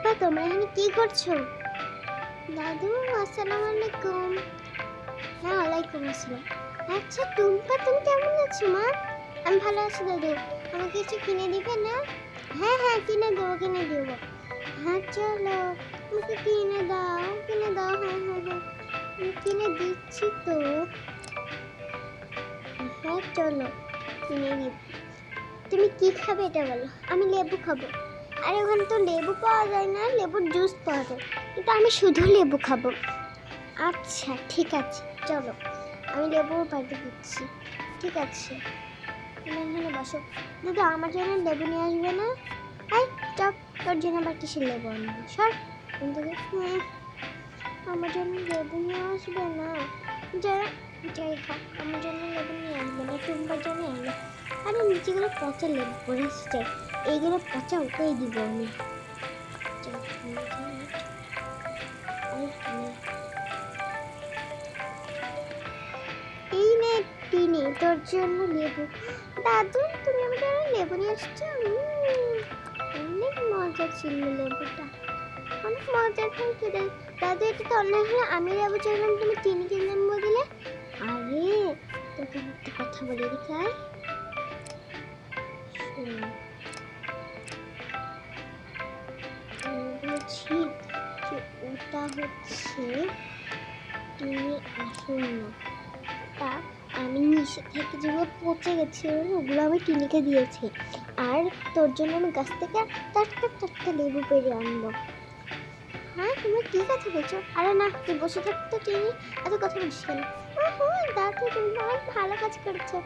টুম্পা, তোমরা এখানে কি করছো? দাদু আসসালামু আলাইকুম। হ্যাঁ ওয়ালাইকুম আসসালাম। আচ্ছা টুম্পা, তুমি কেমন আছো মা? আমি ভালো আছি দাদু। আমাকে কিছু কিনে দিবে না? হ্যাঁ হ্যাঁ, কিনে দেবো কিনে দেবো। হ্যাঁ চলো, আমাকে কিনে দাও কিনে দাও। হ্যাঁ হ্যাঁ হ্যাঁ, আমি কিনে দিচ্ছি তো। হ্যাঁ চলো, কিনে দিই। তুমি কি খাবে এটা বলো? আমি লেবু খাবো। আরে ওখানে তো লেবু পাওয়া যায় না, লেবুর জুস পাওয়া যায়, কিন্তু আমি শুধু লেবু খাবো। আচ্ছা ঠিক আছে, চলো আমি লেবু পাঠিয়ে দিচ্ছি। ঠিক আছে, তুমি এখানে বসো। দাদা আমার জন্য লেবু নিয়ে আসবে না? এই চপ, তোর জন্য আবার কিসের লেবু আনবো? সর এখান থেকে। আমার জন্য লেবু নিয়ে আসবে না? যাই হোক, আমার জন্য লেবু নিয়ে আসবে না, টুম্বার জন্য আনবে। আরে নিচেগুলো পচা লেবু পড়ে এসছে, এইগুলো পচা ওকেই দিব আমি। এই নে টিনি, তোর জন্য লেবু। দাদু তুমি আমার জন্য লেবু নিয়ে আসছো? অনেক মজা ছিল লেবুটা, অনেক মজা খেতে। দাদু এটা তো অন্য হলে আমি লেবু চাইলাম, তুমি টিনিকে লেবু দিলে। আরে তোকে একটা কথা বলে দেখাই, বলছি যে ওটা হচ্ছে টিনি আসন্ন। তা আমি নিচে থেকে যেগুলো পচে গেছে ওগুলো আমি টিনিকে দিয়েছি, আর তোর জন্য আমি গাছ থেকে টাটকা টাটকা লেবু পেড়ে আনবো। হ্যাঁ তুমি কি কথা বলছো? আরে না, তুই বসে থাকতো টিনি, এত কথা বলছিস কেন? দাদু তুমি অনেক ভালো কাজ করেছো।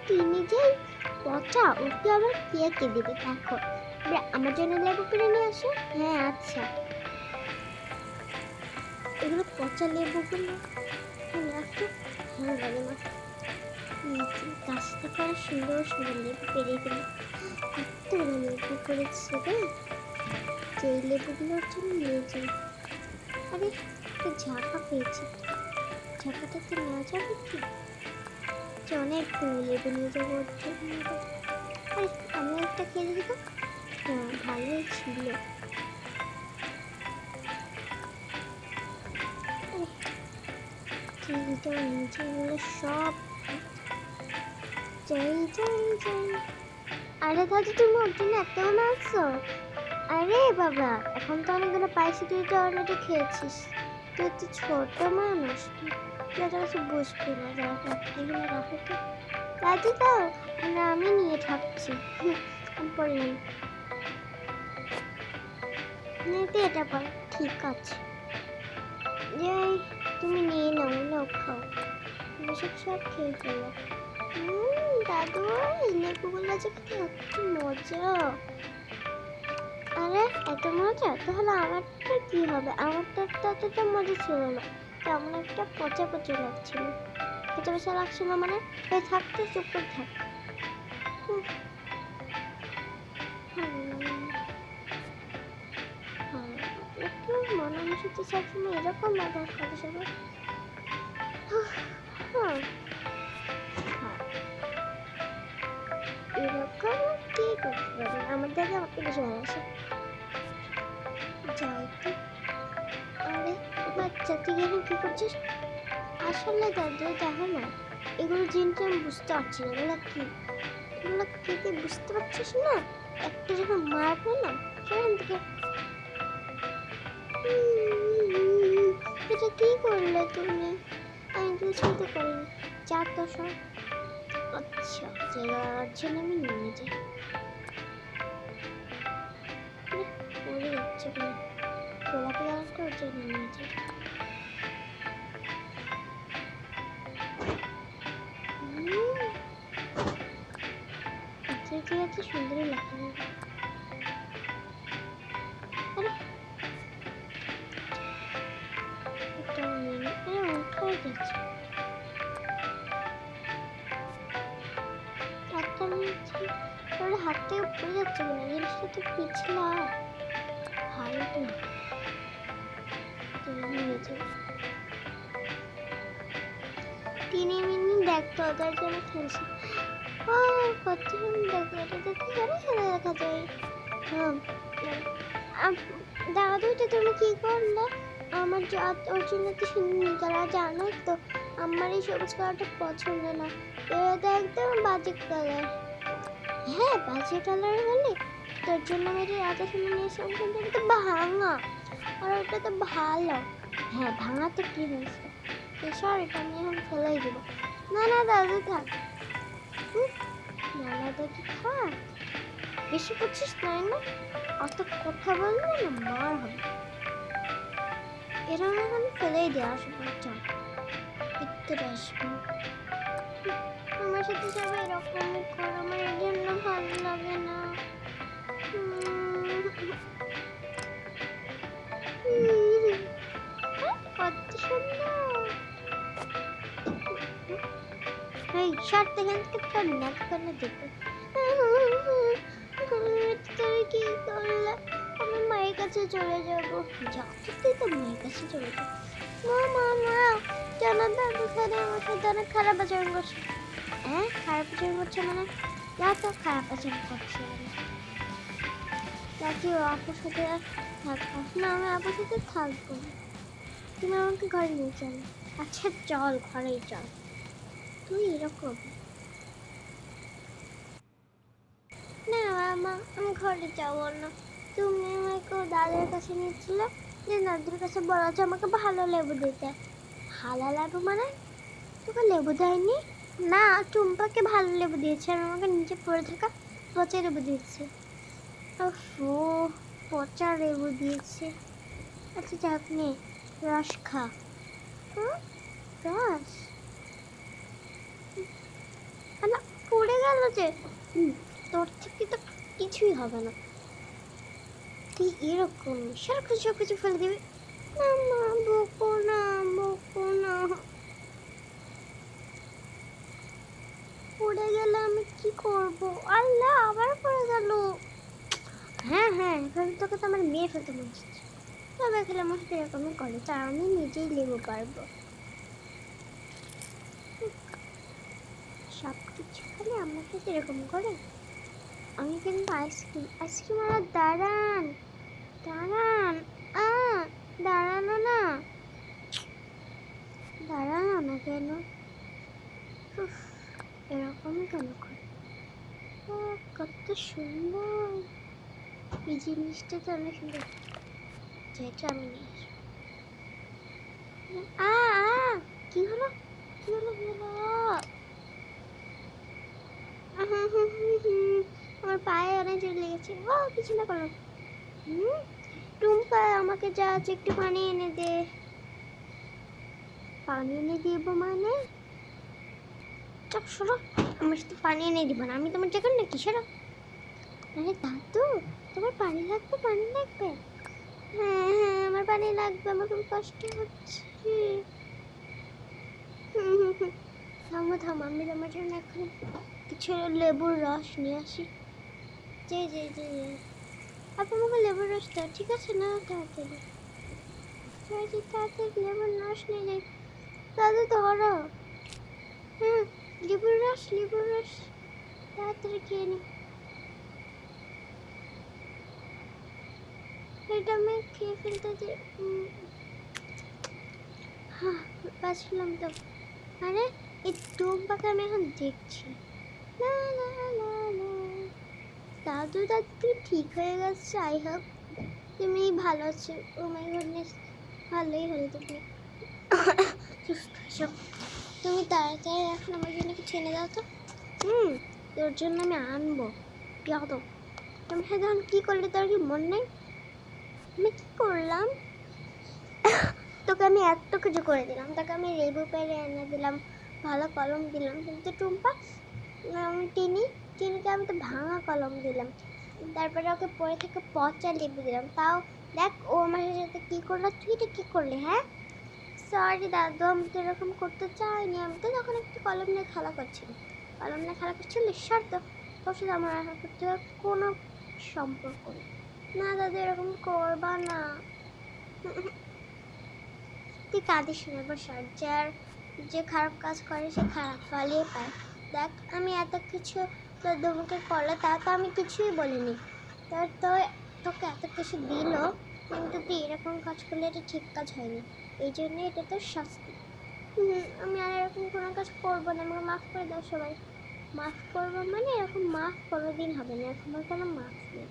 টিনি যে পচা, ওকে আবার কে দিবে দেখো। আমার জন্য লেবু পেড়ে নিয়ে আসো। হ্যাঁ আচ্ছা, এগুলো পচা লেবুগুলো রাখো। ভালো লাগে না, গাছ থেকে আর সুন্দর সুন্দর লেবু পেরে গেল। কত লেবু করেছে রে, যে লেবুগুলোর জন্য নিয়ে যাই। আরে একটা ঝাঁকা পেয়েছি, ঝাঁকাটাতে নেওয়া যাবে কি? যে অনেক লেবু নিয়ে যাবো ওর জন্য। আরে আমি একটা খেয়ে দেখি তো। হ্যাঁ ভালোই ছিল। নিচে সব যাই যাই যাই। আরে দাদু তুমি ওর জন্য একটা বানাচ্ছো? আরে বাবা, এখন তো অনেকগুলো পাইছি, তুই তো অলরেডি খেয়েছিস। তুই তো ছোট মানুষ, তুই তো কিছু বুঝবি না। এগুলো রাখো তো দাদু, দাও না আমি নিয়ে থাকছি। পরে নিতে এটা পর। ঠিক আছে, যাই, তুমি নিয়ে নাও, নাও খাও, এসব সব খেয়ে ফেলো। দাদু এই লেবুগুলো যে খেতে এত মজা। আরে এত মজা, তাহলে আমারটা কি হবে? আমারটা তো অতটা মজা ছিল না, কেমন একটা পচা পচা লাগছিল। পচা পচা লাগছিল মানে থাকতে চুপ করে থাক। একটু মনানুষিত সবসময় এরকম ব্যবহার করে সবাই। এরকম কি করতে পারে? আমার দাদা আমাকে বেশি ভালোবাসে। যাই তো। আরে বাচ্চা, তুই এখন কি করছিস? আসলে দাদু দেখো না, এগুলো জিনিস আমি বুঝতে পারছি না, এগুলো কি? এগুলো কি তুই বুঝতে পারছিস না? একটা যখন মারবে না সেখান থেকে। এটা কি করলে তুমি? আমি কিছু তো করিনি। যা তো সব। আচ্ছা যার জন্য আমি নিয়ে যাই। পড়ে যাচ্ছে কেন? গোলাপি কালারটা ওর জন্য নিয়ে যাই। ঠিক আছে, সুন্দরই লাগছে। আরে এটা নিয়ে উঠাই যাচ্ছে। একটা নিয়েছি, তাহলে হাত থেকে পড়ে যাচ্ছে কেন? জিনিসটা তো পিছলা, ভালো না। টিনি মিনি দেখতো ওদের জন্য খেলছে। কত সুন্দর দেখো, এটা দেখতে আরো সুন্দর দেখা যায়। দাদু তো তুমি কি করলে? আমার ওর জন্য তো যারা জানো তো আমার এই সবুজ কালারটা পছন্দ না, এটা একদম বাজে কালার। হ্যাঁ বাজে কালার হলে তোর জন্য আমি যে এত সুন্দর নিয়ে এসেছিলাম কিন্তু এটা তো ভাঙা, আর ওটা তো ভালো। হ্যাঁ ভাঙা তো কি হয়েছে, এসব এটা আমি এখন ফেলাই দেবো। না না দাদু থাক, না না দাদু থাক, বেশি করছিস তাই না? অত কথা বললে না মার হবে। এরকম এখন ফেলেই দেওয়া আসবো, চল ভিতরে আসবো। আমার সাথে সবাই এরকমই কর, আমার এর জন্য ভালো লাগে না। কত সুন্দর। এই শার্ট এখান থেকে তোর নেক করে দেবো। তুমি কি করলে? আমি মায়ের কাছে চলে যাবো। যাও তুই তো মায়ের কাছে চলে যাবো। মা মা মা, জানো দাদু খানে আমার সাথে অনেক খারাপ আচরণ করছে। হ্যাঁ খারাপ আচরণ করছে মানে? যা তো খারাপ আচরণ করছে নাকি ও আপুর সাথে থাকবো না? আমি আপুর সাথে থাকবো না, তুমি আমাকে ঘরে নিয়ে চলো। আচ্ছা চল ঘরেই চল। তুই এরকম না মামা, আমি ঘরে যাবো না। তুমি আমাকে দাদার কাছে নিয়েছিলে, যে দাদুর কাছে বলা আছে আমাকে ভালো লেবু দিতে। ভালো লেবু মানে? তোকে লেবু দেয়নি? না টুম্পাকে ভালো লেবু দিয়েছে আর আমাকে নিচে পড়ে থাকা পচা লেবু দিয়েছে। ও পচা লেবু দিয়েছে। আচ্ছা যাক নে, রস খা। রস না পড়ে গেল যে, তোর থেকে তো কিছুই হবে না। তুই এরকম সারাক্ষণ সব কিছু ফেলে দিবি। না মা বকো না, বকো না। পড়ে গেলে আমি কি করব? আল্লাহ আবার পড়ে গেল। হ্যাঁ হ্যাঁ এখন তোকে তো আমার মেয়ে ফেলতে মন চাচ্ছে। তবে খেলে আমার সাথে এরকমই করে, তা আমি নিজেই লেবু পারবো। সব কিছু খালি আমার সাথে এরকম করে। আমি কিন্তু আইসক্রিম আইসক্রিম আমার দাঁড়ান দাঁড়ান, দাঁড়ানো না, দাঁড়ানো না কেন? এরকমই কেন করে? কত সুন্দর এই জিনিসটা, তো অনেক সুন্দর। যেটা আমি নিয়ে কি হলো কি হলো কি হলো? আমার পায়ে অনেক জোর লেগেছে। ও কিছু না করলাম। টুম্পা আমাকে যা আছে একটু পানি এনে দে। পানি এনে দিব মানে? চপ সরো, আমার সাথে পানি এনে দিব না, আমি তোমার জায়গায় নাকি সরো। আরে দাদু তোমার পানি লাগবে? পানি লাগবে? হ্যাঁ হ্যাঁ আমার পানি লাগবে, আমার খুব কষ্ট হচ্ছে। থামো থামো, আমি তোমার জন্য এখন কিছু লেবুর রস নিয়ে আসি। যে যে যে আপনি আমাকে লেবুর রস দাও, ঠিক আছে? না তাড়াতাড়ি তাড়াতাড়ি লেবুর রস নিয়ে যাই। দাদু ধরো। হ্যাঁ লেবুর রস তাড়াতাড়ি খেয়ে নি। এটা আমি খেয়ে ফেলতে যে বাঁচলাম তো। আরে এই টুম্পাকে আমি এখন দেখছি। না না না না, দাদু দাদু তুমি ঠিক হয়ে গেছে, আই হোপ তুমি ভালো আছো। ও মাই গডনেস, ভালোই হলো তুমি সুস্থ আছো। তুমি তাড়াতাড়ি এখন আমার জন্য কিছু এনে দাও তো। তোর জন্য আমি আনবো। তো তুমি সাথে এখন কী করলে তোর কি মন নেই? আমি কি করলাম? তোকে আমি এত কিছু করে দিলাম, তোকে আমি লেবু পেড়ে এনে দিলাম, ভালো কলম দিলাম, কিন্তু টুম্পা আমি টিনিকে আমি তো ভাঙা কলম দিলাম, তারপরে ওকে পরে থেকে পচা লেবু দিলাম। তাও দেখ ও আমার সাথে কী করলো। তুই এটা কী করলি? হ্যাঁ সরি দাদু, আমি তো এরকম করতে চাইনি, আমি তো তখন একটু কলম নিয়ে খেলা করছিলাম। কলম নিয়ে খেলা করছিল শর্ত, তোর সাথে আমার এখন করতে কোনো সম্পর্ক নেই। না দাদু এরকম করবা না। তুই কাঁদিস না, এবার সজ্জার যে খারাপ কাজ করে সে খারাপ ফলই পায়। দেখ আমি এত কিছু তোর দুমুখে করলে তা তো আমি কিছুই বলিনি, তোকে এত কিছু দিল, কিন্তু তুই এরকম কাজ করলে এটা ঠিক কাজ হয়নি, এই জন্য এটা তোর শাস্তি। আমি আর এরকম কোনো কাজ করবো না, আমাকে মাফ করে দাও সবাই। মাফ করবো মানে এরকম মাফ কোনোদিন হবে না, এখন আমার কোনো মাফ নেই।